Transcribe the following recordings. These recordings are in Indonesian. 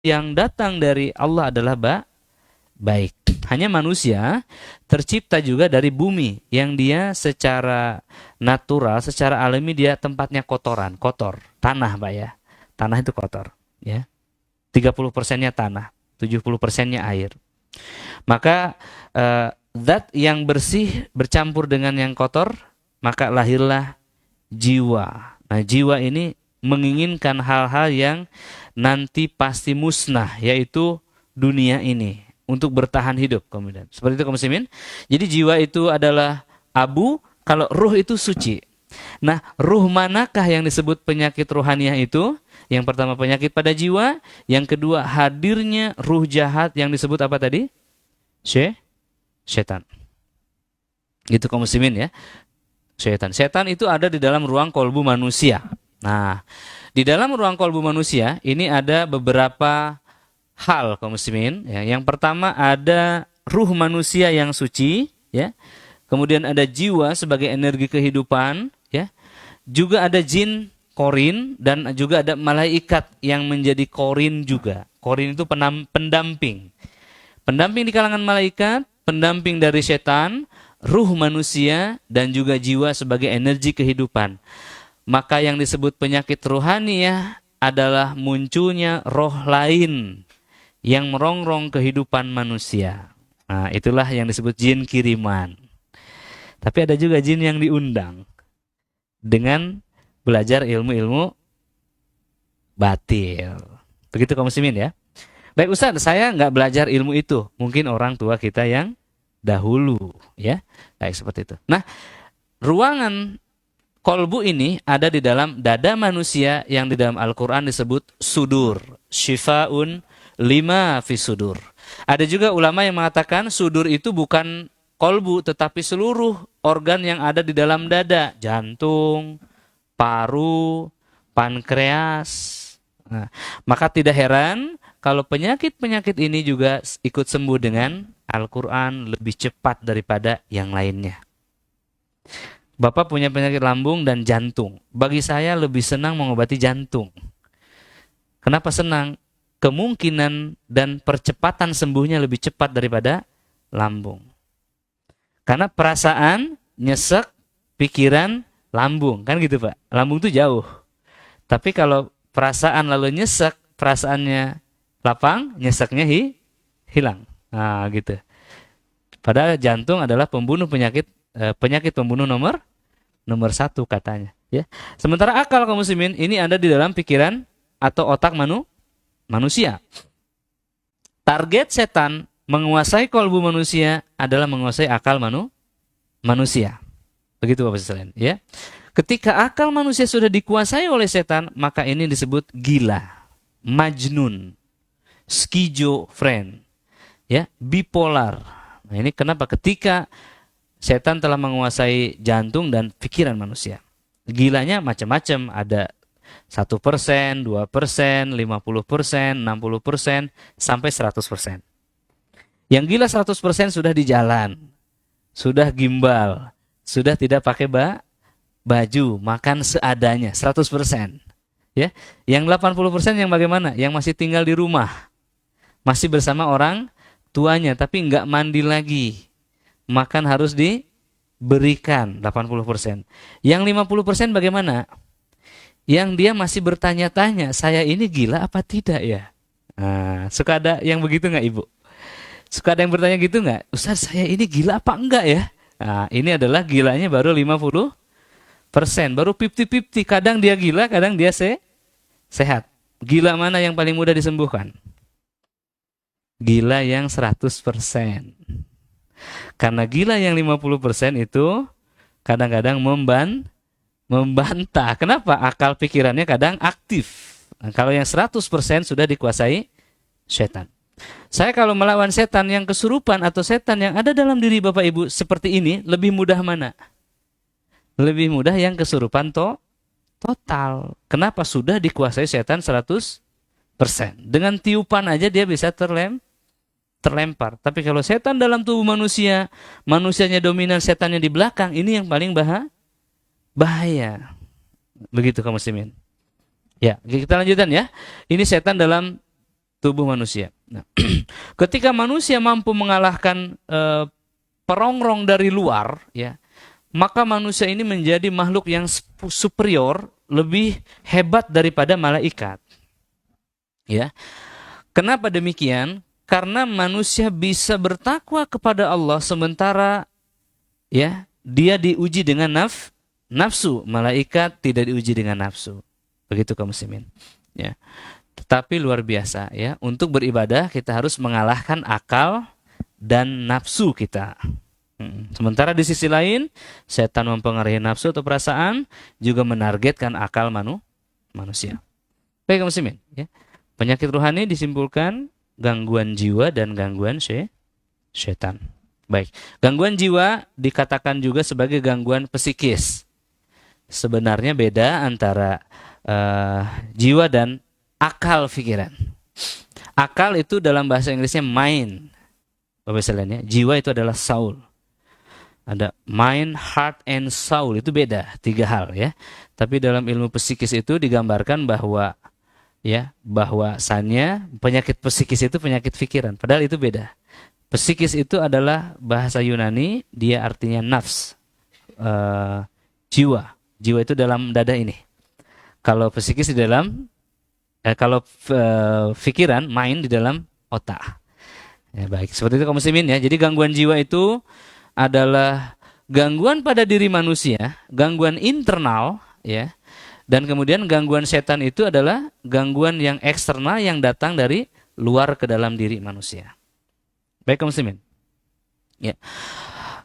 yang datang dari Allah adalah baik. Hanya manusia tercipta juga dari bumi yang dia secara natural, secara alami dia tempatnya kotor, tanah, Pak ya. Tanah itu kotor, ya. 30%-nya tanah, 70%-nya air. Maka zat yang bersih bercampur dengan yang kotor, maka lahirlah jiwa. Nah, jiwa ini menginginkan hal-hal yang nanti pasti musnah, yaitu dunia ini, untuk bertahan hidup kemudian. Seperti itu kaum muslimin. Jadi jiwa itu adalah abu, kalau ruh itu suci. Nah, ruh manakah yang disebut penyakit ruhaniah itu? Yang pertama penyakit pada jiwa, yang kedua hadirnya ruh jahat yang disebut apa tadi? Setan. Gitu kaum muslimin ya. Setan. Setan itu ada di dalam ruang kolbu manusia. Nah, di dalam ruang kolbu manusia ini ada beberapa hal kaum muslimin. Ya. Yang pertama ada ruh manusia yang suci, ya. Kemudian ada jiwa sebagai energi kehidupan, ya. Juga ada jin korin dan juga ada malaikat yang menjadi korin juga. Korin itu pendamping. Pendamping di kalangan malaikat, pendamping dari setan, ruh manusia, dan juga jiwa sebagai energi kehidupan. Maka yang disebut penyakit ruhaniah adalah munculnya roh lain yang merongrong kehidupan manusia. Nah, itulah yang disebut jin kiriman. Tapi ada juga jin yang diundang dengan belajar ilmu-ilmu batil. Begitu kaum muslimin ya. Baik Ustaz, saya nggak belajar ilmu itu. Mungkin orang tua kita yang dahulu, ya. Baik seperti itu. Nah, ruangan kolbu ini ada di dalam dada manusia yang di dalam Al-Quran disebut sudur. Shifaun lima fi sudur. Ada juga ulama yang mengatakan sudur itu bukan kolbu, tetapi seluruh organ yang ada di dalam dada. Jantung, paru, pankreas. Nah, maka tidak heran kalau penyakit-penyakit ini juga ikut sembuh dengan Al-Quran lebih cepat daripada yang lainnya. Bapak punya penyakit lambung dan jantung. Bagi saya lebih senang mengobati jantung. Kenapa senang? Kemungkinan dan percepatan sembuhnya lebih cepat daripada lambung. Karena perasaan, nyesek, pikiran, lambung. Kan gitu Pak. Lambung itu jauh. Tapi kalau perasaan lalu nyesek, perasaannya lapang, nyeseknya hilang. Nah, gitu. Padahal jantung adalah pembunuh penyakit pembunuh nomor satu katanya. Ya. Sementara akal kaum muslimin ini ada di dalam pikiran atau otak manusia. Target setan menguasai kolbu manusia adalah menguasai akal manusia. Begitu Bapak sekalian. Ya. Ketika akal manusia sudah dikuasai oleh setan, maka ini disebut gila, majnun, skizofren, ya, bipolar. Nah, ini kenapa? Ketika setan telah menguasai jantung dan pikiran manusia. Gilanya macam-macam, ada 1%, 2%, 50%, 60%, sampai 100%. Yang gila 100% sudah di jalan, sudah gimbal, sudah tidak pakai baju, makan seadanya, 100%. Ya. Yang 80% yang bagaimana? Yang masih tinggal di rumah, masih bersama orang tuanya, tapi nggak mandi lagi. Makan harus diberikan 80%. Yang 50% bagaimana? Yang dia masih bertanya-tanya, saya ini gila apa tidak ya? Nah, suka ada yang begitu nggak Ibu? Suka ada yang bertanya gitu nggak? Ustaz, saya ini gila apa enggak ya? Nah, ini adalah gilanya baru 50%. Baru 50-50. Kadang dia gila, kadang dia sehat. Gila mana yang paling mudah disembuhkan? Gila yang 100%. Karena gila yang 50% itu kadang-kadang membantah. Kenapa? Akal pikirannya kadang aktif. Nah, kalau yang 100% sudah dikuasai setan. Saya kalau melawan setan yang kesurupan atau setan yang ada dalam diri Bapak Ibu seperti ini, lebih mudah mana? Lebih mudah yang kesurupan total. Kenapa? Sudah dikuasai setan 100%. Dengan tiupan aja dia bisa terlempar. Tapi kalau setan dalam tubuh manusia, manusianya dominan, setannya di belakang, ini yang paling bahaya. Begitu kaum muslimin. Ya, kita lanjutkan ya. Ini setan dalam tubuh manusia. Nah, ketika manusia mampu mengalahkan perongrong dari luar, ya, maka manusia ini menjadi makhluk yang superior, lebih hebat daripada malaikat. Ya, kenapa demikian? Karena manusia bisa bertakwa kepada Allah sementara ya dia diuji dengan nafsu, malaikat tidak diuji dengan nafsu. Begitu kaum muslimin. Ya. Tetapi luar biasa ya, untuk beribadah kita harus mengalahkan akal dan nafsu kita. Sementara di sisi lain, setan mempengaruhi nafsu atau perasaan, juga menargetkan akal manusia. Baik kaum muslimin, ya. Penyakit rohani disimpulkan gangguan jiwa dan gangguan setan. Baik, gangguan jiwa dikatakan juga sebagai gangguan psikis. Sebenarnya beda antara jiwa dan akal pikiran. Akal itu dalam bahasa Inggrisnya mind. Bapak sekalian ya, jiwa itu adalah soul. Ada mind, heart, and soul, itu beda, 3 hal ya. Tapi dalam ilmu psikis itu digambarkan bahwa ya, bahwasannya penyakit psikis itu penyakit pikiran. Padahal itu beda. Psikis itu adalah bahasa Yunani, dia artinya nafs, jiwa. Jiwa itu dalam dada ini. Kalau psikis di dalam, kalau pikiran, mind di dalam otak. Ya, baik, seperti itu kaum muslimin ya. Jadi gangguan jiwa itu adalah gangguan pada diri manusia, gangguan internal ya. Dan kemudian gangguan setan itu adalah gangguan yang eksternal yang datang dari luar ke dalam diri manusia. Baik kaum muslimin. Ya.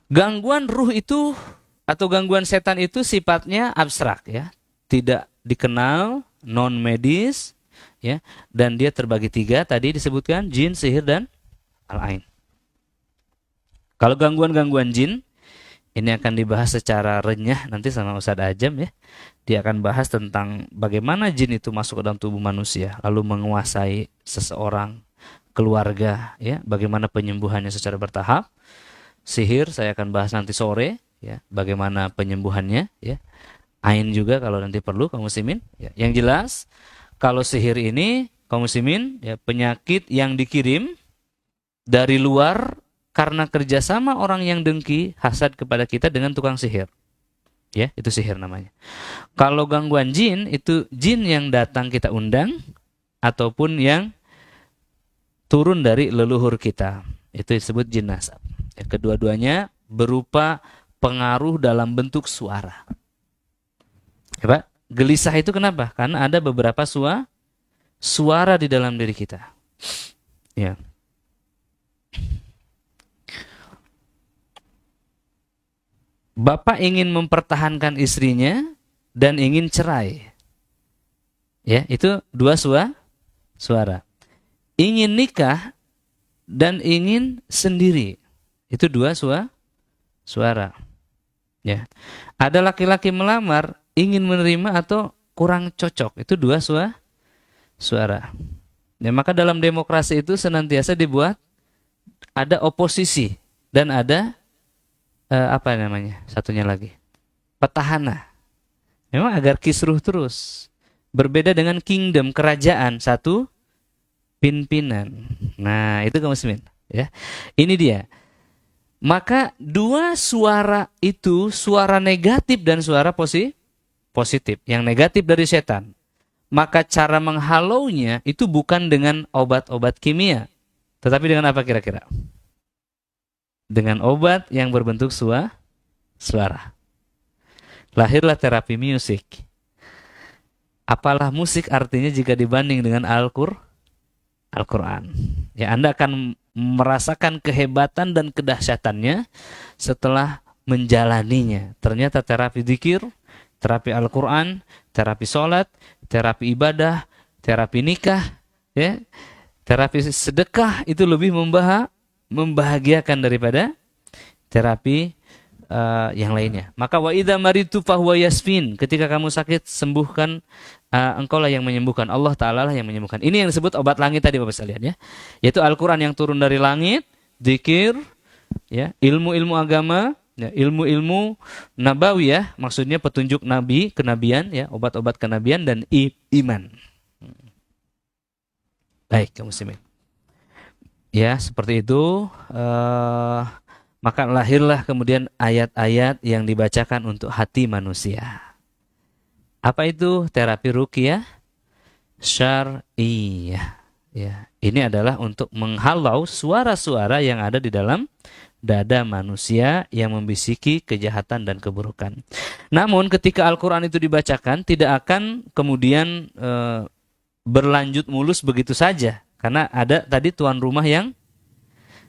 Gangguan ruh itu atau gangguan setan itu sifatnya abstrak ya. Tidak dikenal, non medis ya, dan dia terbagi 3 tadi disebutkan, jin, sihir, dan al-ain. Kalau gangguan-gangguan jin ini akan dibahas secara renyah nanti sama Ustadz Ajam ya. Dia akan bahas tentang bagaimana jin itu masuk ke dalam tubuh manusia, lalu menguasai seseorang, keluarga ya, bagaimana penyembuhannya secara bertahap. Sihir saya akan bahas nanti sore ya, bagaimana penyembuhannya ya. Ain juga kalau nanti perlu kaum muslimin ya. Yang jelas kalau sihir ini kaum muslimin ya, penyakit yang dikirim dari luar karena kerjasama orang yang dengki, hasad kepada kita dengan tukang sihir. Ya, itu sihir namanya. Kalau gangguan jin, itu jin yang datang kita undang, ataupun yang turun dari leluhur kita. Itu disebut jin nasab. Ya, kedua-duanya berupa pengaruh dalam bentuk suara. Ya, Pak? Gelisah itu kenapa? Karena ada beberapa suara di dalam diri kita. Ya. Bapak ingin mempertahankan istrinya dan ingin cerai. Ya, itu 2 suara. Ingin nikah dan ingin sendiri. Itu 2 suara. Ya. Ada laki-laki melamar, ingin menerima atau kurang cocok. Itu 2 suara. Ya, maka dalam demokrasi itu senantiasa dibuat ada oposisi dan ada apa namanya? Satunya lagi. Petahana. Memang agar kisruh terus. Berbeda dengan kingdom, kerajaan, satu pimpinan. Nah, itu kaum muslimin, ya. Ini dia. Maka 2 suara itu, suara negatif dan suara positif. Yang negatif dari setan. Maka cara menghalaunya itu bukan dengan obat-obat kimia, tetapi dengan apa kira-kira? Dengan obat yang berbentuk suara. Lahirlah terapi musik. Apalah musik artinya jika dibanding dengan Al-Quran. Ya, Anda akan merasakan kehebatan dan kedahsyatannya setelah menjalaninya. Ternyata terapi zikir, terapi Al-Quran, terapi sholat, terapi ibadah, terapi nikah, ya, terapi sedekah itu lebih membahagiakan daripada terapi yang lainnya. Maka wa idza maritu fahuwa yasfin, ketika kamu sakit sembuhkan, engkaulah yang menyembuhkan, Allah Ta'ala lah yang menyembuhkan. Ini yang disebut obat langit tadi Bapak sekalian ya. Yaitu Al-Qur'an yang turun dari langit, zikir, ya, ilmu-ilmu agama, ya, ilmu-ilmu nabawi ya, maksudnya petunjuk nabi, kenabian ya, obat-obat kenabian dan iman. Baik, kaum muslimin. Ya, seperti itu. Maka lahirlah kemudian ayat-ayat yang dibacakan untuk hati manusia. Apa itu terapi ruqyah syar'iyyah? Ya, ini adalah untuk menghalau suara-suara yang ada di dalam dada manusia yang membisiki kejahatan dan keburukan. Namun ketika Al-Quran itu dibacakan, tidak akan kemudian berlanjut mulus begitu saja, karena ada tadi tuan rumah yang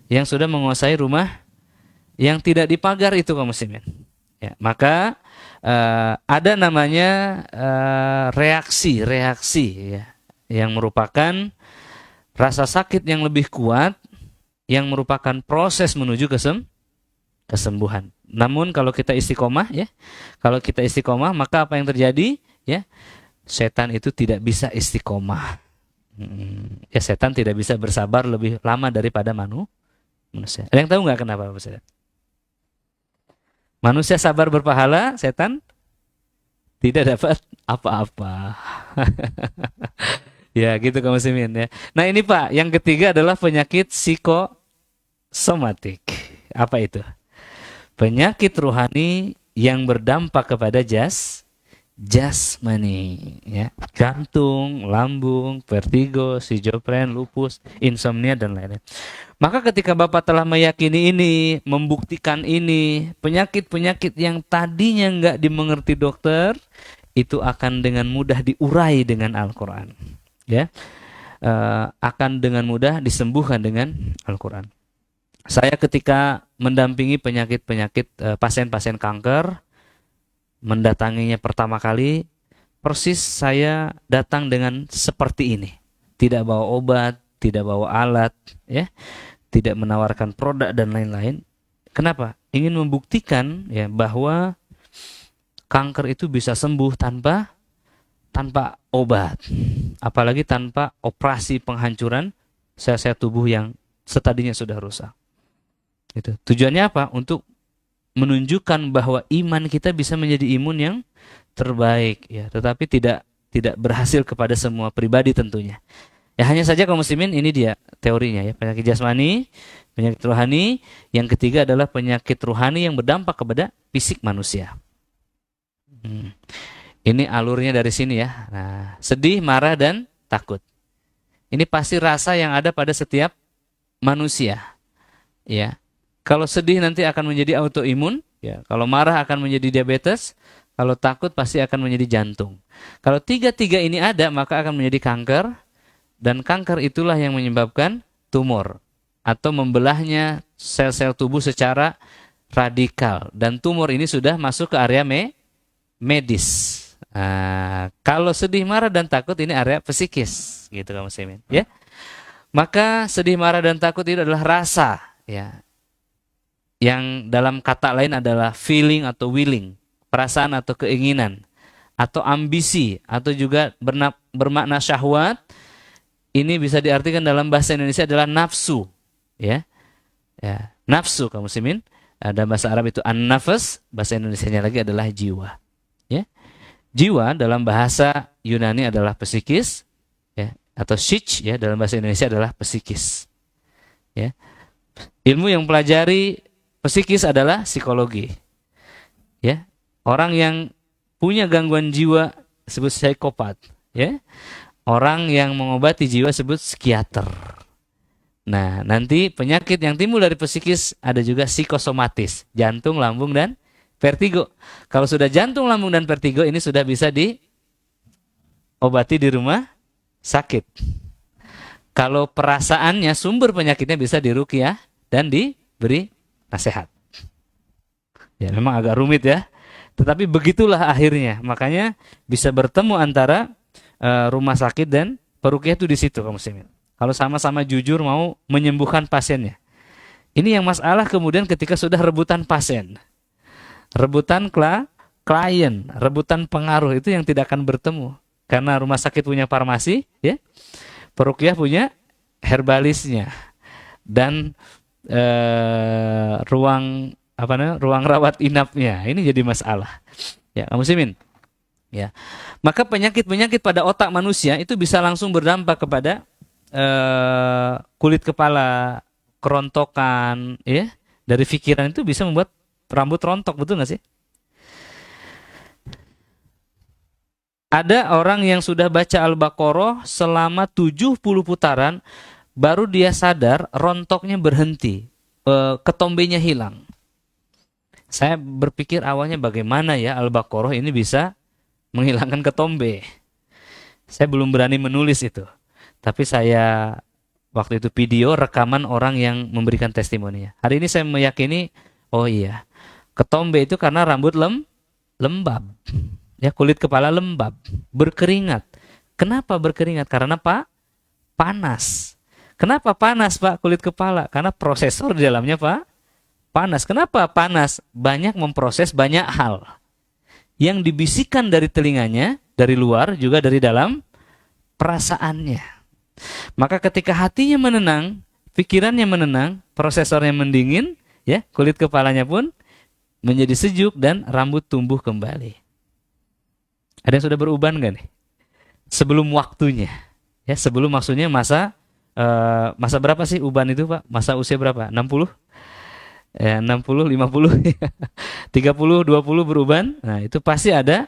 sudah menguasai rumah yang tidak dipagar itu, kaum muslimin. Ya, maka ada namanya reaksi ya, yang merupakan rasa sakit yang lebih kuat, yang merupakan proses menuju kesembuhan. Namun kalau kita istiqomah ya, kalau kita istiqomah maka apa yang terjadi ya? Setan itu tidak bisa istiqomah. Ya, setan tidak bisa bersabar lebih lama daripada manusia. Ada yang tahu nggak kenapa, Pak Ustaz? Manusia sabar berpahala, setan tidak dapat apa-apa. Ya, gitu kaum muslimin ya. Nah, ini Pak, yang ketiga adalah penyakit psikosomatik. Apa itu? Penyakit rohani yang berdampak kepada jasmani ya. Jantung, lambung, vertigo, schizofren, lupus, insomnia dan lain-lain. Maka ketika Bapak telah meyakini ini, membuktikan ini, penyakit-penyakit yang tadinya nggak dimengerti dokter, itu akan dengan mudah diurai dengan Al-Quran. Ya, akan dengan mudah disembuhkan dengan Al-Quran. Saya ketika mendampingi penyakit-penyakit pasien-pasien kanker, mendatanginya pertama kali, persis saya datang dengan seperti ini. Tidak bawa obat, tidak bawa alat, ya, tidak menawarkan produk dan lain-lain. Kenapa? Ingin membuktikan ya bahwa kanker itu bisa sembuh tanpa obat, apalagi tanpa operasi penghancuran sel-sel tubuh yang setadinya sudah rusak. Itu tujuannya apa? Untuk menunjukkan bahwa iman kita bisa menjadi imun yang terbaik ya, tetapi tidak berhasil kepada semua pribadi tentunya. Ya, hanya saja kaum muslimin, ini dia teorinya ya, penyakit jasmani, penyakit rohani, yang ketiga adalah penyakit rohani yang berdampak kepada fisik manusia. Ini alurnya dari sini ya. Nah, sedih, marah dan takut. Ini pasti rasa yang ada pada setiap manusia. Ya. Kalau sedih nanti akan menjadi autoimun, ya. Kalau marah akan menjadi diabetes, kalau takut pasti akan menjadi jantung. Kalau tiga-tiga ini ada, maka akan menjadi kanker, dan kanker itulah yang menyebabkan tumor atau membelahnya sel-sel tubuh secara radikal, dan tumor ini sudah masuk ke area medis. Kalau sedih, marah dan takut ini area psikis, gitu kaum muslimin, ya. Maka sedih, marah dan takut itu adalah rasa, ya. Yang dalam kata lain adalah feeling atau willing, perasaan atau keinginan, atau ambisi, atau juga bermakna syahwat. Ini bisa diartikan dalam bahasa Indonesia adalah nafsu, ya. Ya, nafsu kaum muslimin. Dalam bahasa Arab itu an-nafas, bahasa Indonesianya lagi adalah jiwa. Ya. Jiwa dalam bahasa Yunani adalah psikis, ya, atau psyche ya, dalam bahasa Indonesia adalah psikis. Ya. Ilmu yang pelajari psikis adalah psikologi. Ya. Orang yang punya gangguan jiwa disebut psikopat, ya. Orang yang mengobati jiwa disebut psikiater. Nah, nanti penyakit yang timbul dari psikis ada juga psikosomatis, jantung, lambung dan vertigo. Kalau sudah jantung, lambung, dan vertigo, ini sudah bisa diobati di rumah sakit. Kalau perasaannya, sumber penyakitnya bisa diruqyah dan diberi nasihat. Ya, memang agak rumit ya. Tetapi begitulah akhirnya. Makanya bisa bertemu antara rumah sakit dan peruqyah itu di situ, kaum muslimin. Kalau sama-sama jujur mau menyembuhkan pasiennya. Ini yang masalah kemudian ketika sudah rebutan pasien. Rebutan klien, rebutan pengaruh, itu yang tidak akan bertemu. Karena rumah sakit punya farmasi, ya, peruqyah punya herbalisnya, dan ruang rawat inapnya. Ini jadi masalah. Ya, kaum muslimin. Ya, maka penyakit-penyakit pada otak manusia itu bisa langsung berdampak kepada kulit kepala, kerontokan, ya, dari pikiran itu bisa membuat rambut rontok, betul nggak sih? Ada orang yang sudah baca Al-Baqarah selama 70 putaran, baru dia sadar rontoknya berhenti, ketombenya hilang. Saya berpikir awalnya bagaimana ya Al-Baqarah ini bisa menghilangkan ketombe. Saya belum berani menulis itu. Tapi saya waktu itu video rekaman orang yang memberikan testimoninya. Hari ini saya meyakini, oh iya, ketombe itu karena rambut lembab. Ya, kulit kepala lembab, berkeringat. Kenapa berkeringat? Karena Pak, panas. Kenapa panas, Pak, kulit kepala? Karena prosesor di dalamnya, Pak, panas. Kenapa panas? Banyak memproses banyak hal. Yang dibisikkan dari telinganya, dari luar, juga dari dalam perasaannya. Maka ketika hatinya menenang, pikirannya menenang, prosesornya mendingin, ya, kulit kepalanya pun menjadi sejuk dan rambut tumbuh kembali. Ada yang sudah beruban nggak nih? Sebelum waktunya, ya, sebelum maksudnya masa berapa sih uban itu, Pak? Masa usia berapa? 60? 60, 50, 30, 20 beruban. Nah, itu pasti ada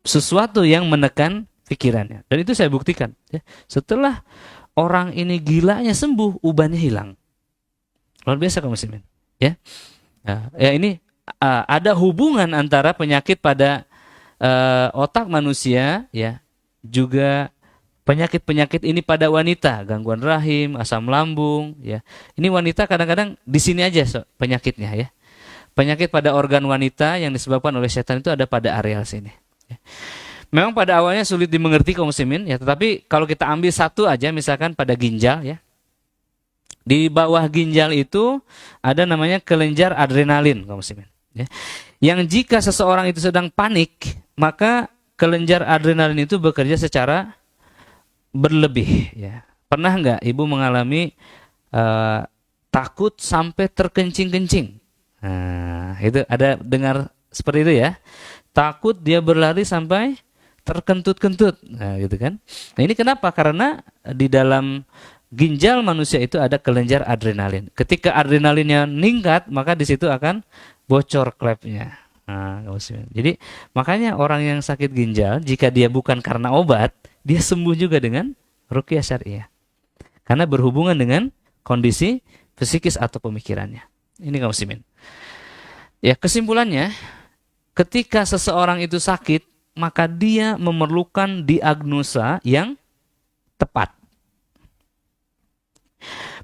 sesuatu yang menekan pikirannya. Dan itu saya buktikan. Ya. Setelah orang ini gilanya sembuh, ubannya hilang. Luar biasa kaum muslimin. Ya, nah, ya ini ada hubungan antara penyakit pada otak manusia, ya, juga penyakit-penyakit ini pada wanita, gangguan rahim, asam lambung, ya. Ini wanita kadang-kadang di sini aja penyakitnya, ya. Penyakit pada organ wanita yang disebabkan oleh setan itu ada pada areal sini. Ya. Memang pada awalnya sulit dimengerti kaum muslimin, ya, tetapi kalau kita ambil satu aja, misalkan pada ginjal, ya. Di bawah ginjal itu ada namanya kelenjar adrenalin kaum muslimin, ya. Yang jika seseorang itu sedang panik, maka kelenjar adrenalin itu bekerja secara berlebih. Ya. Pernah nggak ibu mengalami takut sampai terkencing-kencing? Nah, itu ada dengar seperti itu ya? Takut dia berlari sampai terkentut-kentut. Nah, gitu kan? Nah, ini kenapa? Karena di dalam ginjal manusia itu ada kelenjar adrenalin. Ketika adrenalinnya meningkat, maka di situ akan bocor klepnya. Nah, jadi makanya orang yang sakit ginjal, jika dia bukan karena obat, dia sembuh juga dengan ruqyah syariah. Karena berhubungan dengan kondisi psikis atau pemikirannya. Ini kaum muslimin. Ya, kesimpulannya, ketika seseorang itu sakit, maka dia memerlukan diagnosa yang tepat.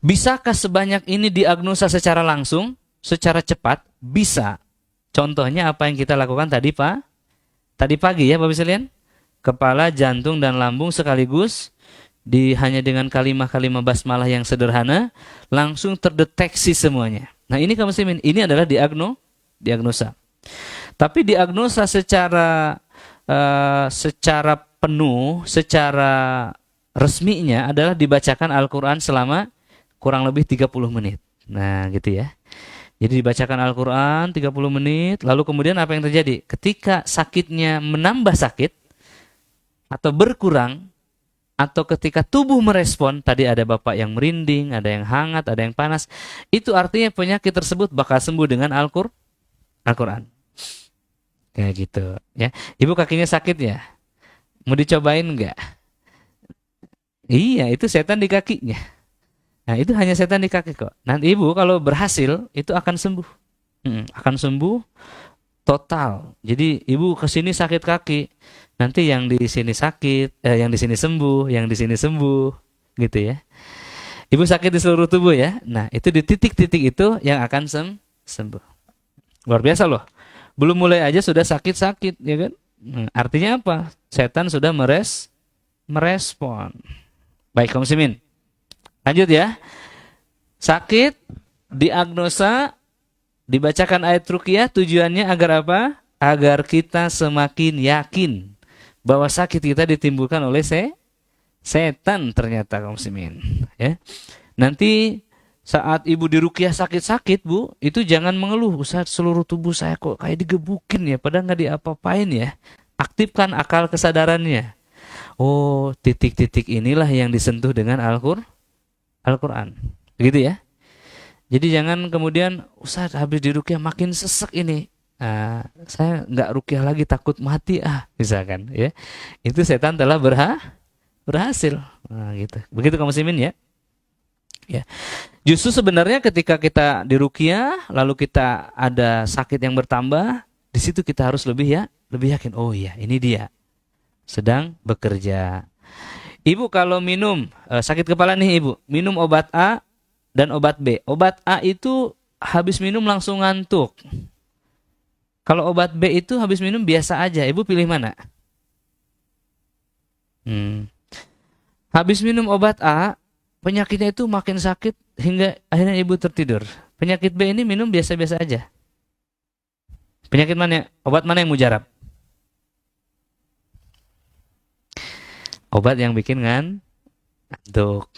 Bisakah sebanyak ini diagnosa secara langsung, secara cepat? Bisa. Contohnya apa yang kita lakukan tadi, Pak? Tadi pagi ya, Bapak sekalian. Kepala, jantung, dan lambung sekaligus hanya dengan kalimat-kalimat basmalah yang sederhana langsung terdeteksi semuanya. Nah, ini kaum muslimin, ini adalah diagnosa. Tapi diagnosa secara penuh, secara resminya adalah dibacakan Al-Qur'an selama kurang lebih 30 menit. Nah, gitu ya. Jadi dibacakan Al-Quran 30 menit, lalu kemudian apa yang terjadi? Ketika sakitnya menambah sakit, atau berkurang, atau ketika tubuh merespon, tadi ada bapak yang merinding, ada yang hangat, ada yang panas, itu artinya penyakit tersebut bakal sembuh dengan Al-Quran. Kayak gitu. Ya. Ibu kakinya sakit ya? Mau dicobain nggak? Iya, itu setan di kakinya. Nah, itu hanya setan di kaki kok. Nanti ibu kalau berhasil itu akan sembuh. Akan sembuh total. Jadi ibu kesini sakit kaki, nanti yang di sini sakit, yang di sini sembuh, yang di sini sembuh, gitu ya. Ibu sakit di seluruh tubuh ya. Nah, itu di titik-titik itu yang akan sembuh. Luar biasa loh. Belum mulai aja sudah sakit-sakit, ya kan? Artinya apa? Setan sudah merespon. Baik, kaum muslimin. Lanjut ya. Sakit, diagnosa, dibacakan ayat ruqyah, tujuannya agar apa? Agar kita semakin yakin bahwa sakit kita ditimbulkan oleh setan ternyata kaum muslimin. Ya. Nanti saat ibu diruqyah sakit-sakit, Bu, itu jangan mengeluh, Ustaz, seluruh tubuh saya kok kayak digebukin ya, padahal nggak diapa-apain ya. Aktifkan akal kesadarannya. Oh, titik-titik inilah yang disentuh dengan Al-Quran. Begitu ya. Jadi jangan kemudian Ustaz habis diruqyah makin sesek ini. Saya nggak ruqyah lagi takut mati misalkan ya. Itu setan telah berhasil. Nah, gitu. Begitu kaum muslimin ya. Ya. Justru sebenarnya ketika kita diruqyah lalu kita ada sakit yang bertambah, di situ kita harus lebih yakin. Oh iya, ini dia sedang bekerja. Ibu kalau minum sakit kepala nih ibu, minum obat A dan obat B. Obat A itu habis minum langsung ngantuk. Kalau obat B itu habis minum biasa aja. Ibu pilih mana? Habis minum obat A, penyakitnya itu makin sakit hingga akhirnya ibu tertidur. Penyakit B ini minum biasa-biasa aja. Penyakit mana? Obat mana yang mujarab? Obat yang bikin ngantuk.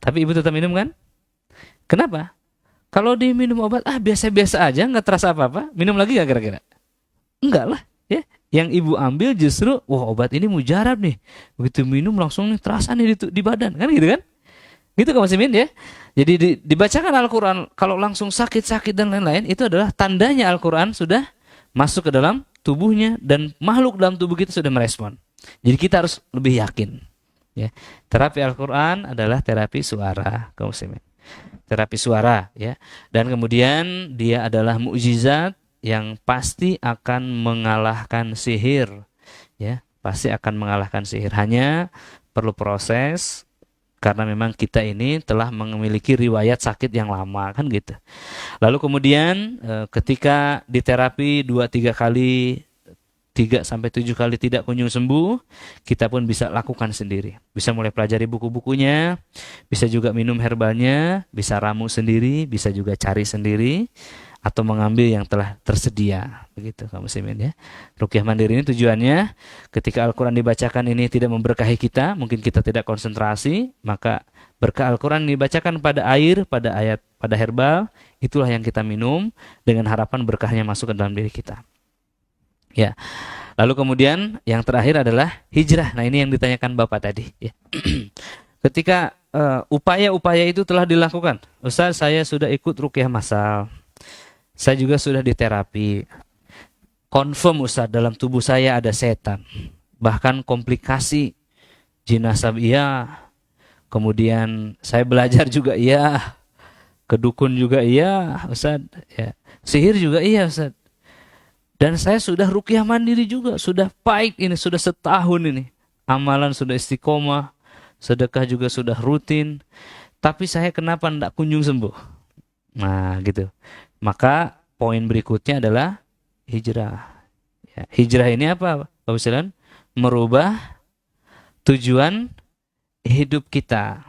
Tapi ibu tetap minum kan? Kenapa? Kalau diminum obat biasa-biasa aja, nggak terasa apa-apa, minum lagi nggak kira-kira? Enggak lah, ya. Yang ibu ambil justru, wah obat ini mujarab nih. Begitu minum langsung nih terasa nih di badan, kan gitu kan? Gitu kan Mas Imin ya. Jadi dibacakan Al-Quran, kalau langsung sakit-sakit dan lain-lain, itu adalah tandanya Al-Quran sudah masuk ke dalam tubuhnya dan makhluk dalam tubuh kita sudah merespon. Jadi kita harus lebih yakin. Ya, terapi Al-Quran adalah terapi suara, kaum muslimin. Terapi suara, ya. Dan kemudian dia adalah mukjizat yang pasti akan mengalahkan sihir, ya. Pasti akan mengalahkan sihir. Hanya perlu proses karena memang kita ini telah memiliki riwayat sakit yang lama, kan gitu. Lalu kemudian ketika diterapi 2-3 kali, 3-7 kali tidak kunjung sembuh, kita pun bisa lakukan sendiri. Bisa mulai pelajari buku-bukunya, bisa juga minum herbalnya, bisa ramu sendiri, bisa juga cari sendiri, atau mengambil yang telah tersedia. Begitu kaum muslimin ya. Ruqyah mandiri ini tujuannya ketika Al-Quran dibacakan ini tidak memberkahi kita, mungkin kita tidak konsentrasi, maka berkah Al-Quran dibacakan pada air, pada ayat, pada herbal, itulah yang kita minum dengan harapan berkahnya masuk ke dalam diri kita. Ya, lalu kemudian yang terakhir adalah hijrah. Nah ini yang ditanyakan Bapak tadi. Ya. Ketika upaya-upaya itu telah dilakukan, Ustaz saya sudah ikut ruqyah massal, saya juga sudah diterapi, confirm Ustaz dalam tubuh saya ada setan, bahkan komplikasi, jinasab iya, kemudian saya belajar juga iya, kedukun juga iya Ustaz, ya. Sihir juga iya Ustaz. Dan saya sudah ruqyah mandiri juga, sudah baik ini, sudah setahun ini. Amalan sudah istiqomah, sedekah juga sudah rutin. Tapi saya kenapa tidak kunjung sembuh? Nah gitu. Maka poin berikutnya adalah hijrah. Ya, hijrah ini apa Pak Ustaz? Merubah tujuan hidup kita.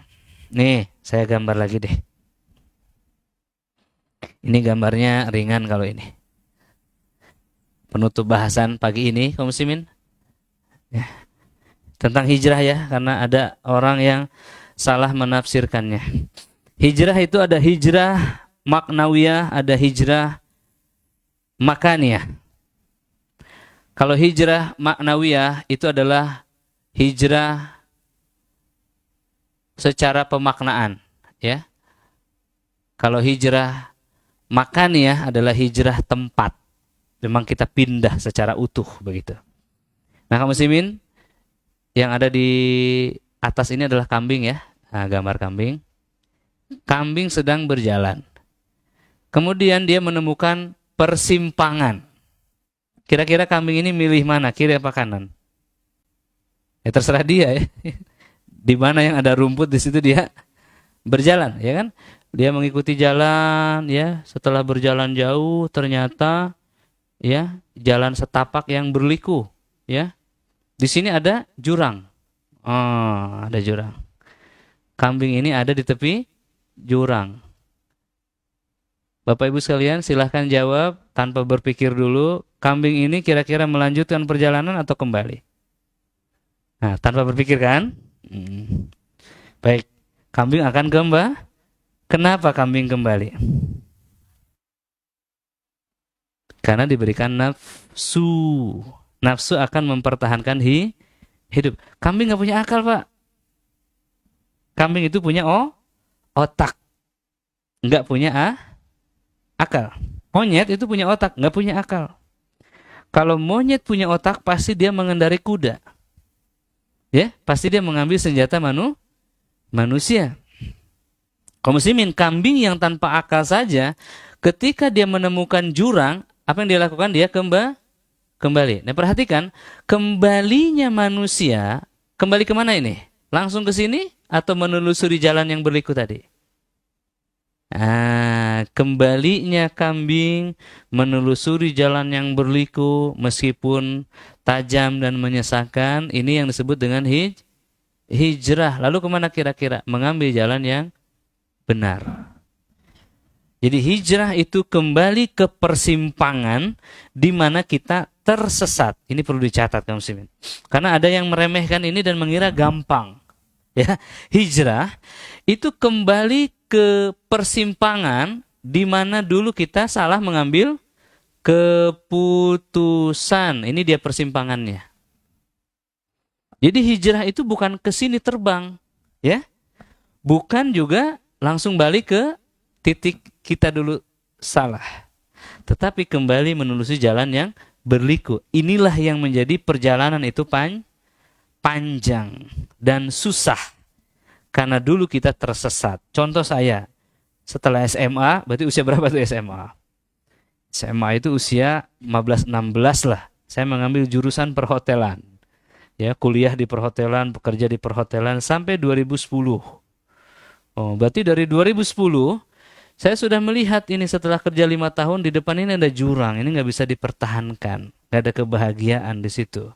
Nih, saya gambar lagi deh. Ini gambarnya ringan kalau ini. Penutup bahasan pagi ini kaum muslimin ya, tentang hijrah ya, karena ada orang yang salah menafsirkannya. Hijrah itu ada hijrah maknawiyah, ada hijrah makaniyah. Kalau hijrah maknawiyah itu adalah hijrah secara pemaknaan ya. Kalau hijrah makaniyah adalah hijrah tempat. Memang kita pindah secara utuh begitu. Nah kaum muslimin, yang ada di atas ini adalah kambing ya. Nah, gambar kambing. Kambing sedang berjalan. Kemudian dia menemukan persimpangan. Kira-kira kambing ini milih mana, kiri apa kanan? Ya terserah dia ya. Di mana yang ada rumput di situ dia berjalan, ya kan? Dia mengikuti jalan ya. Setelah berjalan jauh ternyata ya, jalan setapak yang berliku, ya. Di sini ada jurang. Oh, ada jurang. Kambing ini ada di tepi jurang. Bapak Ibu sekalian, silahkan jawab tanpa berpikir dulu. Kambing ini kira-kira melanjutkan perjalanan atau kembali? Nah, tanpa berpikir kan? Baik, kambing akan kembali. Kenapa kambing kembali? Karena diberikan nafsu. Nafsu akan mempertahankan hidup. Kambing nggak punya akal, Pak. Kambing itu punya otak, nggak punya akal. Monyet itu punya otak, nggak punya akal. Kalau monyet punya otak, pasti dia mengendarai kuda. Ya, pasti dia mengambil senjata manusia. Kaum muslimin, kambing yang tanpa akal saja, ketika dia menemukan jurang, apa yang dia lakukan? Dia kembali. Nah, perhatikan, kembalinya manusia, kembali kemana ini? Langsung ke sini atau menelusuri jalan yang berliku tadi? Kembalinya kambing menelusuri jalan yang berliku meskipun tajam dan menyesakan, ini yang disebut dengan hijrah. Lalu kemana kira-kira? Mengambil jalan yang benar. Jadi hijrah itu kembali ke persimpangan di mana kita tersesat. Ini perlu dicatat kaum muslimin. Karena ada yang meremehkan ini dan mengira gampang. Ya, hijrah itu kembali ke persimpangan di mana dulu kita salah mengambil keputusan. Ini dia persimpangannya. Jadi hijrah itu bukan ke sini terbang, ya. Bukan juga langsung balik ke titik kita dulu salah. Tetapi kembali menelusuri jalan yang berliku. Inilah yang menjadi perjalanan itu panjang dan susah. Karena dulu kita tersesat. Contoh saya, setelah SMA, berarti usia berapa tuh SMA? SMA itu usia 15-16 lah. Saya mengambil jurusan perhotelan. Ya, kuliah di perhotelan, bekerja di perhotelan sampai 2010. Berarti dari 2010, saya sudah melihat ini setelah kerja 5 tahun, di depan ini ada jurang. Ini nggak bisa dipertahankan. Nggak ada kebahagiaan di situ.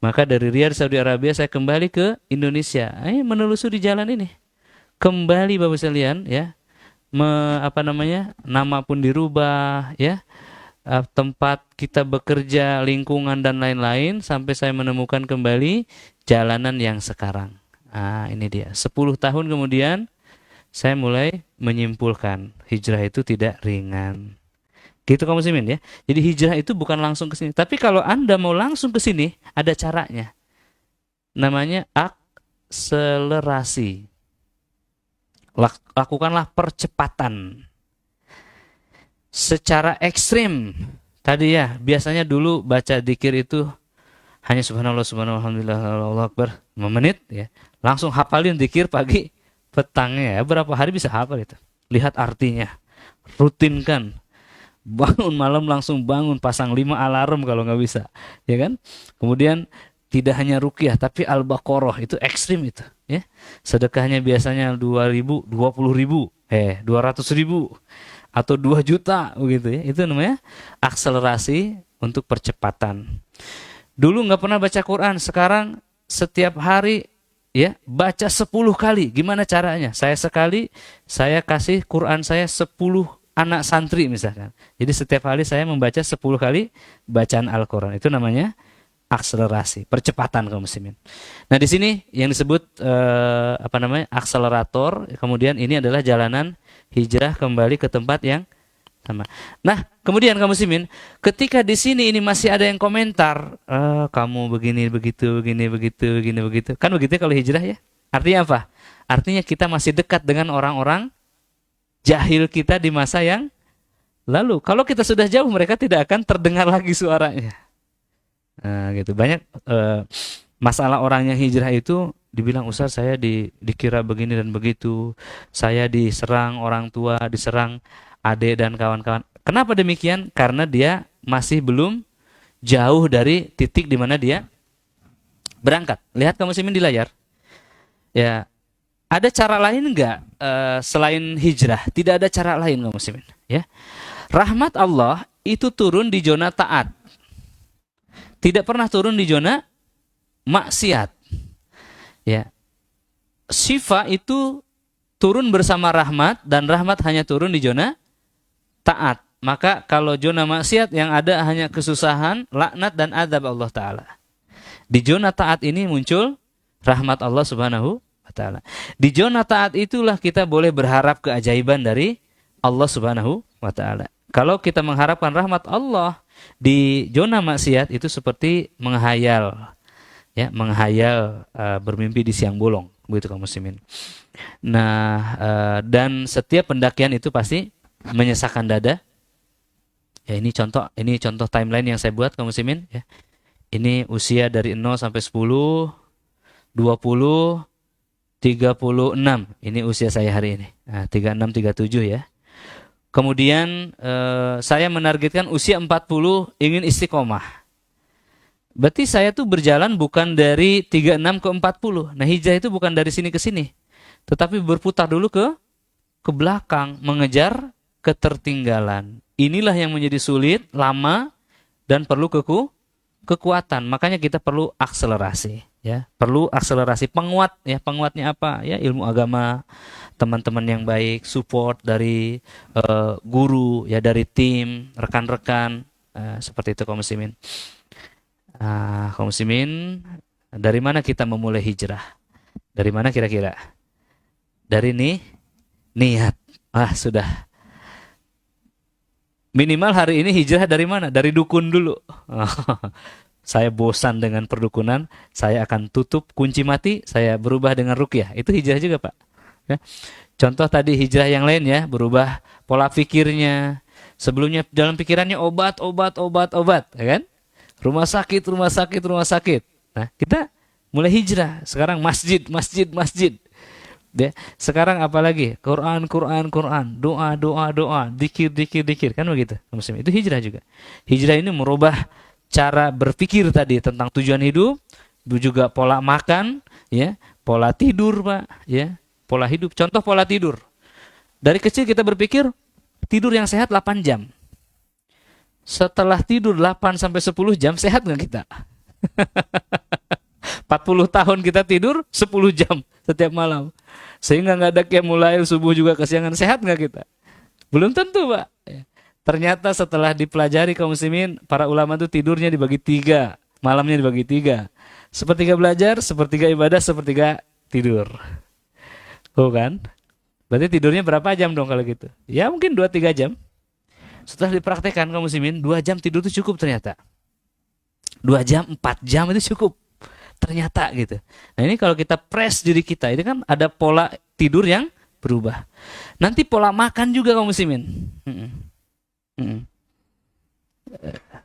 Maka dari Riyadh, Saudi Arabia, saya kembali ke Indonesia. Menelusuri jalan ini. Kembali Bapak sekalian, ya. Nama pun dirubah, ya. Tempat kita bekerja, lingkungan dan lain-lain, sampai saya menemukan kembali jalanan yang sekarang. Ini dia. 10 tahun kemudian saya mulai menyimpulkan hijrah itu tidak ringan. Gitu kaum muslimin, ya. Jadi hijrah itu bukan langsung ke sini. Tapi kalau Anda mau langsung ke sini, ada caranya. Namanya akselerasi. Lakukanlah percepatan. Secara ekstrim. Tadi ya, biasanya dulu baca dzikir itu hanya subhanallah, subhanallah, alhamdulillah, Allahu akbar, 5 menit, ya. Langsung hafalin dzikir pagi, petangnya, ya. Berapa hari bisa hafal itu? Lihat artinya. Rutinkan. Bangun malam langsung bangun, pasang 5 alarm kalau nggak bisa, ya kan? Kemudian tidak hanya ruqyah tapi Al-Baqarah, itu ekstrim itu, ya. Sedekahnya biasanya 2.000, 20.000, 200.000 atau 2 juta begitu, ya. Itu namanya akselerasi untuk percepatan. Dulu nggak pernah baca Quran, sekarang setiap hari, ya, baca 10 kali. Gimana caranya? Saya sekali, saya kasih Quran saya 10 anak santri misalkan. Jadi setiap hari saya membaca 10 kali bacaan Al-Quran. Itu namanya akselerasi, percepatan kaum muslimin. Nah, di sini yang disebut akselerator. Kemudian ini adalah jalanan hijrah kembali ke tempat yang sama. Nah, kemudian kaum muslimin, ketika di sini ini masih ada yang komentar, kamu begini begitu, begini begitu, begini begitu. Kan begitu kalau hijrah, ya. Artinya apa? Artinya kita masih dekat dengan orang-orang jahil kita di masa yang lalu. Kalau kita sudah jauh, mereka tidak akan terdengar lagi suaranya. Nah, gitu. Banyak masalah orang yang hijrah itu dibilang, Ustaz, saya dikira begini dan begitu. Saya diserang orang tua, diserang adik dan kawan-kawan. Kenapa demikian? Karena dia masih belum jauh dari titik di mana dia berangkat. Lihat kaum muslimin di layar. Ya, ada cara lain enggak selain hijrah? Tidak ada cara lain kaum muslimin, ya. Rahmat Allah itu turun di zona taat. Tidak pernah turun di zona maksiat. Ya. Syifa itu turun bersama rahmat, dan rahmat hanya turun di zona taat. Maka kalau zona maksiat yang ada hanya kesusahan, laknat dan azab Allah Ta'ala. Di zona taat ini muncul rahmat Allah Subhanahu wa Ta'ala. Di zona taat itulah kita boleh berharap keajaiban dari Allah Subhanahu wa Ta'ala. Kalau kita mengharapkan rahmat Allah di zona maksiat, itu seperti menghayal, ya, menghayal bermimpi di siang bolong, begitu kaum muslimin. Nah, dan setiap pendakian itu pasti menyesakkan dada. Ya, ini contoh timeline yang saya buat kaum muslimin ya. Ini usia dari 0 sampai 10, 20, 36. Ini usia saya hari ini. Nah, 36, 37 ya. Kemudian saya menargetkan usia 40 ingin istiqomah. Berarti saya tuh berjalan bukan dari 36 ke 40. Nah, hijrah itu bukan dari sini ke sini, tetapi berputar dulu ke belakang, mengejar ketertinggalan. Inilah yang menjadi sulit, lama, dan perlu kekuatan. Makanya kita perlu akselerasi, ya. Perlu akselerasi penguat, ya. Penguatnya apa? Ya, ilmu agama, teman-teman yang baik, support dari guru, ya, dari tim, rekan-rekan, seperti itu kaum muslimin. Kaum muslimin, dari mana kita memulai hijrah? Dari mana kira-kira? Dari niat. Sudah. Minimal hari ini hijrah dari mana? Dari dukun dulu. Saya bosan dengan perdukunan, saya akan tutup kunci mati, saya berubah dengan ruqyah. Itu hijrah juga, Pak. Ya. Contoh tadi hijrah yang lain ya, berubah pola pikirnya. Sebelumnya dalam pikirannya obat, ya kan? Rumah sakit. Nah, kita mulai hijrah. Sekarang masjid. Ya. Sekarang apalagi? Quran. Doa. Dikir. Kan begitu. Muslim. Itu hijrah juga. Hijrah ini merubah cara berpikir tadi tentang tujuan hidup, juga pola makan, ya, pola tidur, Pak, ya, pola hidup. Contoh pola tidur. Dari kecil kita berpikir tidur yang sehat 8 jam. Setelah tidur 8 sampai 10 jam, sehat nggak kita? 40 tahun kita tidur 10 jam setiap malam. Sehingga nggak ada qiyamul lail, subuh juga kesiangan. Sehat nggak kita? Belum tentu, Pak. Ternyata setelah dipelajari kaum muslimin, para ulama itu tidurnya dibagi 3. Malamnya dibagi 3. Sepertiga belajar, sepertiga ibadah, sepertiga tidur. Kan? Berarti tidurnya berapa jam dong kalau gitu? Ya mungkin 2-3 jam. Setelah dipraktekkan kaum muslimin, 2 jam tidur itu cukup ternyata. 2 jam, 4 jam itu cukup. Ternyata gitu. Nah, ini kalau kita press diri kita, ini kan ada pola tidur yang berubah. Nanti pola makan juga kaum muslimin.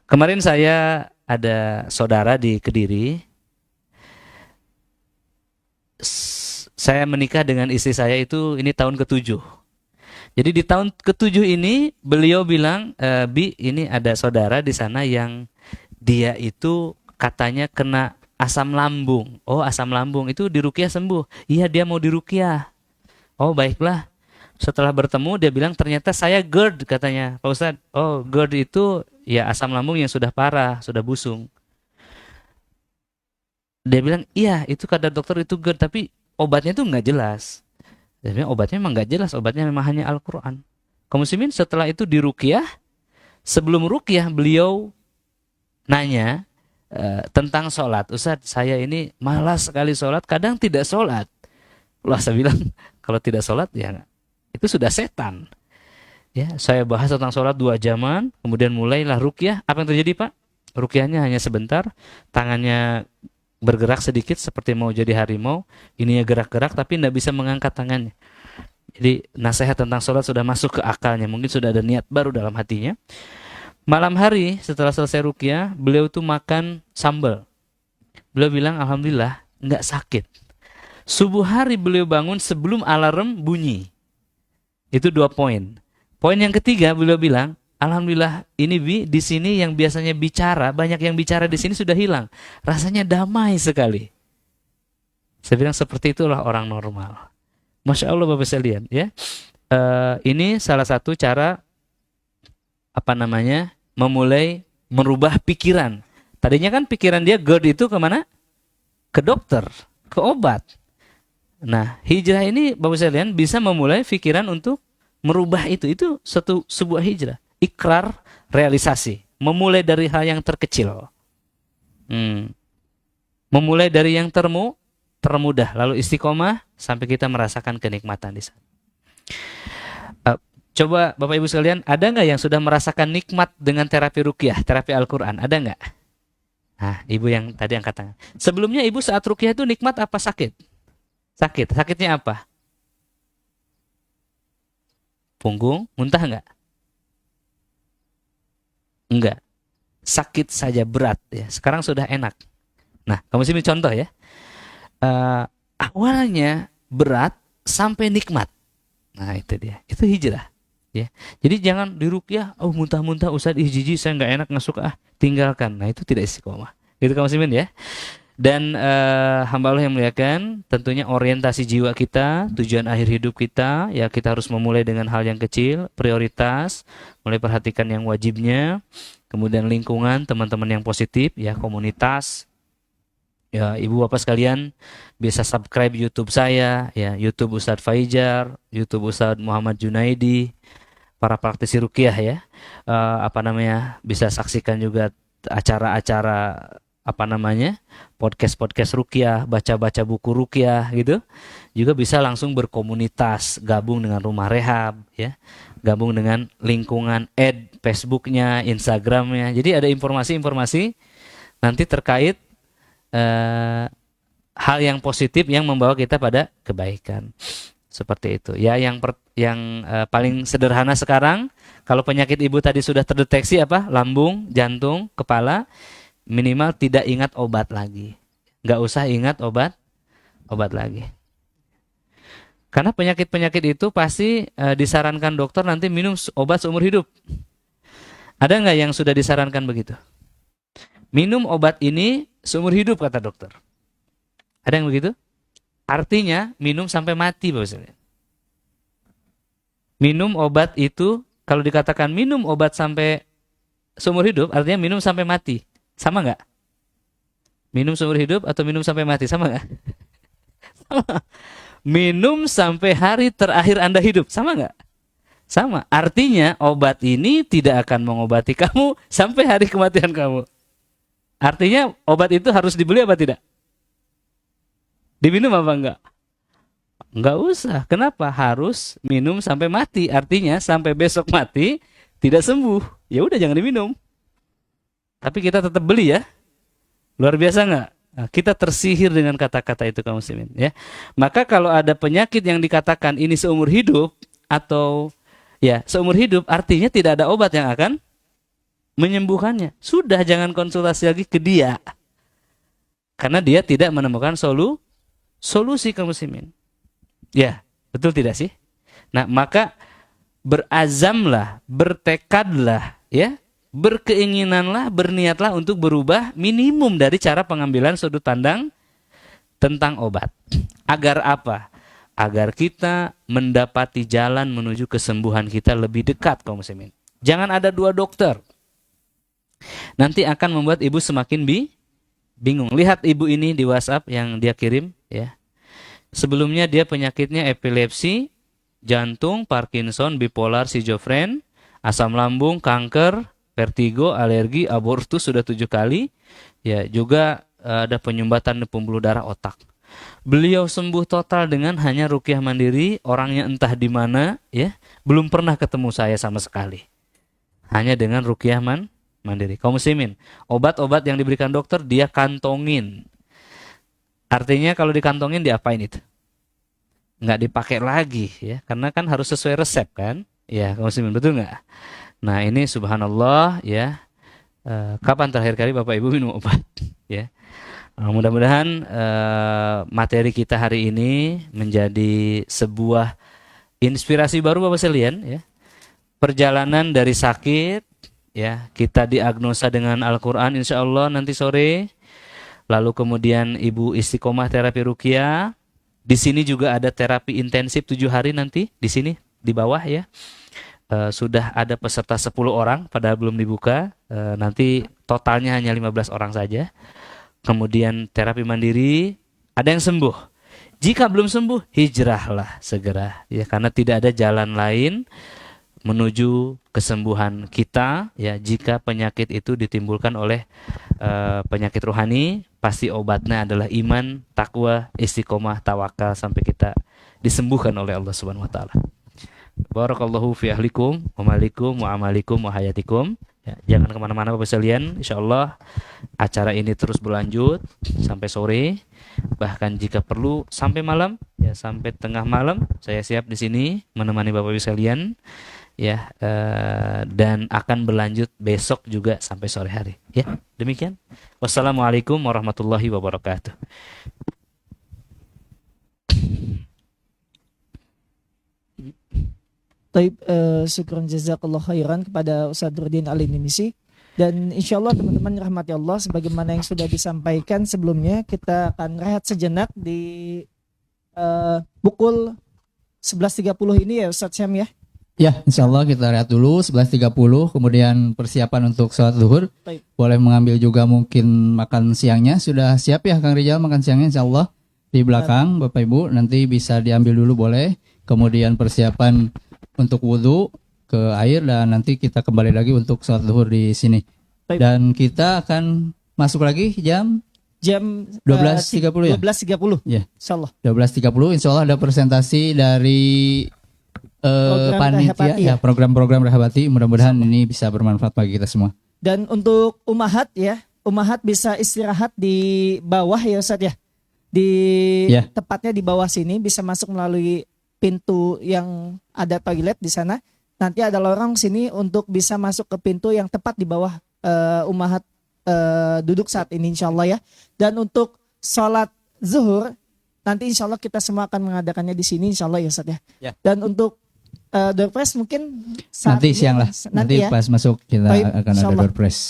Kemarin saya ada saudara di Kediri. Saya menikah dengan istri saya itu ini tahun ke-7. Jadi di tahun ke-7 ini beliau bilang, Bi, ini ada saudara di sana yang dia itu katanya kena asam lambung. Oh, asam lambung itu diruqyah sembuh. Iya, dia mau diruqyah. Oh, baiklah. Setelah bertemu dia bilang ternyata saya GERD katanya, Pak Ustadz. Oh, GERD itu ya asam lambung yang sudah parah, sudah busung. Dia bilang, iya itu kata dokter itu GERD, tapi obatnya itu nggak jelas. Dia bilang obatnya memang nggak jelas, obatnya memang hanya Al-Quran. Kaum muslimin setelah itu diruqyah, sebelum ruqyah beliau nanya tentang sholat. Ustadz, saya ini malas sekali sholat, kadang tidak sholat. Lah saya bilang, kalau tidak sholat ya itu sudah setan. Ya, saya bahas tentang sholat 2 jaman, kemudian mulailah ruqyah. Apa yang terjadi, Pak? Ruqyahnya hanya sebentar, tangannya bergerak sedikit seperti mau jadi harimau, ininya gerak-gerak tapi tidak bisa mengangkat tangannya. Jadi nasihat tentang sholat sudah masuk ke akalnya, mungkin sudah ada niat baru dalam hatinya. Malam hari setelah selesai ruqyah, beliau tuh makan sambal. Beliau bilang alhamdulillah nggak sakit. Subuh hari beliau bangun sebelum alarm bunyi. Itu 2 poin. Poin yang ketiga beliau bilang, alhamdulillah ini Bi, di sini yang biasanya bicara, banyak yang bicara di sini sudah hilang. Rasanya damai sekali. Saya bilang seperti itulah orang normal. Masya Allah Bapak sekalian, ya. Ini salah satu cara memulai merubah pikiran. Tadinya kan pikiran dia GERD itu kemana? Ke dokter, ke obat. Nah, hijrah ini Bapak sekalian bisa memulai pikiran untuk merubah itu. Itu sebuah hijrah. Ikrar, realisasi. Memulai dari hal yang terkecil. Memulai dari yang termudah. Lalu istiqomah sampai kita merasakan kenikmatan di sana. Coba Bapak Ibu sekalian, ada nggak yang sudah merasakan nikmat dengan terapi ruqyah, terapi Al-Quran? Ada nggak? Nah, ibu yang tadi angkat tangan. Sebelumnya ibu saat ruqyah itu nikmat apa sakit? Sakit. Sakitnya apa? Punggung, muntah enggak? Enggak. Sakit saja berat ya. Sekarang sudah enak. Nah, kamu sini contoh ya. Eh, Awalnya berat sampai nikmat. Nah, itu dia. Itu hijrah. Ya. Jadi jangan diruqyah, oh muntah-muntah Ustaz, ih jijik, saya nggak enak, nggak suka, tinggalkan. Nah, itu tidak istiqomah. Gitu kamu Simin ya. Dan hamba Allah yang muliakan, tentunya orientasi jiwa kita, tujuan akhir hidup kita, ya kita harus memulai dengan hal yang kecil, prioritas, mulai perhatikan yang wajibnya, kemudian lingkungan, teman-teman yang positif, ya komunitas, ya ibu bapak sekalian bisa subscribe YouTube saya, ya YouTube Ustadz Faijar, YouTube Ustadz Muhammad Junaidi, para praktisi ruqyah ya, bisa saksikan juga acara-acara podcast ruqyah, baca-baca buku ruqyah gitu. Juga bisa langsung berkomunitas, gabung dengan rumah rehab ya, gabung dengan lingkungan Facebooknya, Instagramnya. Jadi ada informasi-informasi nanti terkait hal yang positif yang membawa kita pada kebaikan. Seperti itu. Ya, yang paling sederhana sekarang, kalau penyakit ibu tadi sudah terdeteksi lambung, jantung, kepala, minimal tidak ingat obat lagi. Nggak usah ingat obat lagi. Karena penyakit-penyakit itu pasti disarankan dokter nanti minum obat seumur hidup. Ada nggak yang sudah disarankan begitu? Minum obat ini seumur hidup kata dokter. Ada yang begitu? Artinya minum sampai mati, Bapak Ibu. Minum obat itu, kalau dikatakan minum obat sampai seumur hidup, artinya minum sampai mati. Sama nggak? Minum seumur hidup atau minum sampai mati, sama nggak? Sama. Minum sampai hari terakhir Anda hidup, sama nggak? Sama. Artinya obat ini tidak akan mengobati kamu sampai hari kematian kamu. Artinya obat itu harus dibeli apa tidak? Diminum apa enggak? Enggak usah. Kenapa? Harus minum sampai mati. Artinya sampai besok mati tidak sembuh. Ya udah jangan diminum. Tapi kita tetap beli ya. Luar biasa enggak? Nah, kita tersihir dengan kata-kata itu kaum muslimin ya. Maka kalau ada penyakit yang dikatakan ini seumur hidup atau ya seumur hidup, artinya tidak ada obat yang akan menyembuhkannya. Sudah jangan konsultasi lagi ke dia. Karena dia tidak menemukan solusi kaum muslimin. Ya, betul tidak sih? Nah, maka berazamlah, bertekadlah, ya, berkeinginanlah, berniatlah untuk berubah minimum dari cara pengambilan sudut pandang tentang obat. Agar apa? Agar kita mendapati jalan menuju kesembuhan kita lebih dekat kaum muslimin. Jangan ada dua dokter. Nanti akan membuat ibu semakin bingung. Lihat ibu ini di WhatsApp yang dia kirim ya. Sebelumnya dia penyakitnya epilepsi, jantung, Parkinson, bipolar, schizofren, asam lambung, kanker, vertigo, alergi, abortus sudah 7 kali. Ya, juga ada penyumbatan pembuluh darah otak. Beliau sembuh total dengan hanya ruqyah mandiri, orangnya entah di mana ya, belum pernah ketemu saya sama sekali. Hanya dengan ruqyah mandiri. Kaum muslimin, obat-obat yang diberikan dokter dia kantongin. Artinya kalau dikantongin diapain itu? Nggak dipakai lagi ya, karena kan harus sesuai resep kan? Ya, kaum muslimin, betul nggak? Nah ini subhanallah ya. Kapan terakhir kali Bapak Ibu minum obat? Ya. Mudah-mudahan materi kita hari ini menjadi sebuah inspirasi baru Bapak sekalian ya. Perjalanan dari sakit ya, kita diagnosa dengan Al-Qur'an insyaallah nanti sore. Lalu kemudian ibu istiqomah terapi ruqyah. Di sini juga ada terapi intensif 7 hari nanti di sini di bawah ya. Sudah ada peserta 10 orang padahal belum dibuka. Nanti totalnya hanya 15 orang saja. Kemudian terapi mandiri, ada yang sembuh. Jika belum sembuh, hijrahlah segera ya, karena tidak ada jalan lain menuju kesembuhan kita ya. Jika penyakit itu ditimbulkan oleh penyakit rohani, pasti obatnya adalah iman, takwa, istiqomah, tawakal sampai kita disembuhkan oleh Allah Subhanahu wa taala. Barakallahu fi ahlikum wa malikum wa amalikum wa hayatikum. Ya, jangan kemana-mana Bapak sekalian. Insya Allah acara ini terus berlanjut sampai sore, bahkan jika perlu sampai malam, ya sampai tengah malam. Saya siap di sini menemani Bapak Ibu sekalian, ya, dan akan berlanjut besok juga sampai sore hari. Ya, demikian. Wassalamualaikum warahmatullahi wabarakatuh. Taib, syukran jazakallah khairan kepada Ustadz Nurdin Al-Nimisi. Dan insya Allah teman-teman rahmati Allah, sebagaimana yang sudah disampaikan sebelumnya, kita akan rehat sejenak di pukul 11.30 ini ya Ustadz Syam ya. Ya, insya Allah kita rehat dulu 11.30, kemudian persiapan untuk sholat zuhur. Baik. Boleh mengambil juga mungkin makan siangnya. Sudah siap ya Kang Rijal makan siangnya insya Allah di belakang Bapak Ibu. Nanti bisa diambil dulu boleh. Kemudian persiapan untuk wudhu ke air dan nanti kita kembali lagi untuk sholat zuhur di sini. Baik. Dan kita akan masuk lagi jam 12.30 ya? 12.30 Ya. insya Allah. 12.30 insya Allah ada presentasi dari Program panitia Rehabati ya, program-program Rehabati. Mudah-mudahan ini bisa bermanfaat bagi kita semua. Dan untuk umahat ya, umahat bisa istirahat di bawah ya Ustadz ya. Di Ya. tepatnya di bawah sini, bisa masuk melalui pintu yang ada toilet di sana. Nanti ada lorong sini untuk bisa masuk ke pintu yang tepat di bawah umahat duduk saat ini insya Allah ya. Dan untuk sholat zuhur nanti insya Allah kita semua akan mengadakannya di sini insya Allah ya Ustadz ya. Ya. Dan untuk door prize mungkin saat Nanti ini, siang lah. Nanti ya. pas masuk kita Baik, akan ada insyaallah. door prize.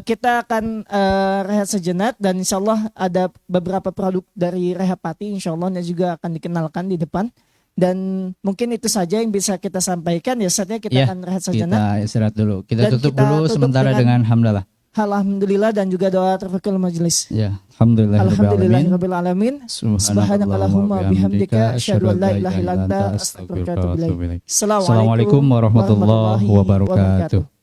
Kita akan rehat sejenak dan insya Allah ada beberapa produk dari Rehabati insya Allah yang juga akan dikenalkan di depan. Dan mungkin itu saja yang bisa kita sampaikan ya saatnya kita Ya, akan rehat sejenak. kita istirahat dulu. Kita Dan tutup kita dulu tutup sementara dengan- dengan hamdalah. Alhamdulillah dan juga doa terfakul majelis. Ya, alhamdulillahirabbil alamin. Alhamdulillahirabbil alamin. Subhanakallahumma bihamdika asyhadu an la ilaha illa anta astaghfiruka wa atubu ilaik. Assalamualaikum warahmatullahi wabarakatuh.